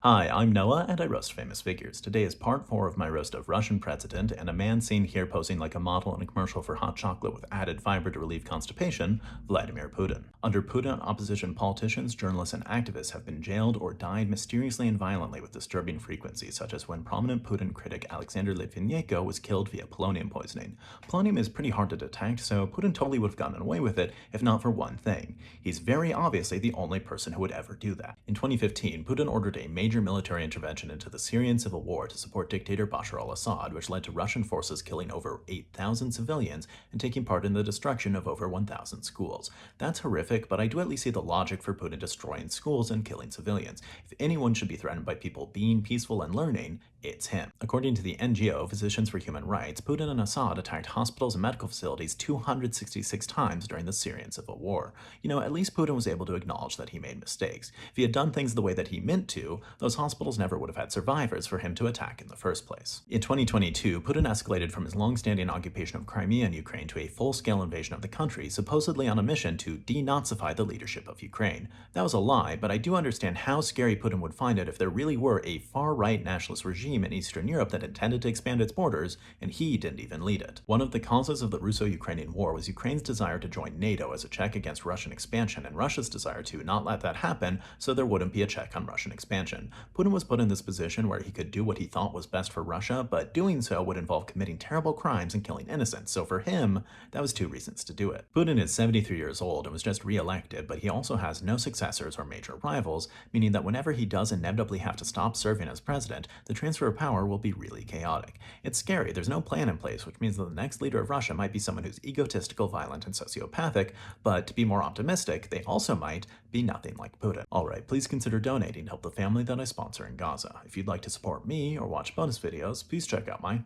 Hi, I'm Noah, and I roast famous figures. Today is part 4 of my roast of Russian president, and a man seen here posing like a model in a commercial for hot chocolate with added fiber to relieve constipation, Vladimir Putin. Under Putin, opposition politicians, journalists, and activists have been jailed or died mysteriously and violently with disturbing frequency, such as when prominent Putin critic Alexander Litvinenko was killed via polonium poisoning. Polonium is pretty hard to detect, so Putin totally would have gotten away with it if not for one thing. He's very obviously the only person who would ever do that. In 2015, Putin ordered a major military intervention into the Syrian civil war to support dictator Bashar al-Assad, which led to Russian forces killing over 8,000 civilians and taking part in the destruction of over 1,000 schools. That's horrific, but I do at least see the logic for Putin destroying schools and killing civilians. If anyone should be threatened by people being peaceful and learning, it's him. According to the NGO Physicians for Human Rights, Putin and Assad attacked hospitals and medical facilities 266 times during the Syrian civil war. At least Putin was able to acknowledge that he made mistakes. If he had done things the way that he meant to, those hospitals never would have had survivors for him to attack in the first place. In 2022, Putin escalated from his long-standing occupation of Crimea in Ukraine to a full-scale invasion of the country, supposedly on a mission to denazify the leadership of Ukraine. That was a lie, but I do understand how scary Putin would find it if there really were a far-right nationalist regime in Eastern Europe that intended to expand its borders, and he didn't even lead it. One of the causes of the Russo-Ukrainian War was Ukraine's desire to join NATO as a check against Russian expansion, and Russia's desire to not let that happen so there wouldn't be a check on Russian expansion. Putin was put in this position where he could do what he thought was best for Russia, but doing so would involve committing terrible crimes and killing innocents, so for him, that was 2 reasons to do it. Putin is 73 years old and was just re-elected, but he also has no successors or major rivals, meaning that whenever he does inevitably have to stop serving as president, the transfer of power will be really chaotic. It's scary, there's no plan in place, which means that the next leader of Russia might be someone who's egotistical, violent, and sociopathic, but to be more optimistic, they also might be nothing like Putin. Alright, please consider donating to help the family that I sponsor in Gaza. If you'd like to support me or watch bonus videos, please check out my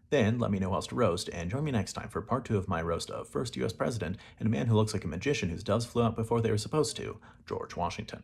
Then let me know who else to roast, and join me next time for part 2 of my roast of first US president and a man who looks like a magician whose doves flew out before they were supposed to, George Washington.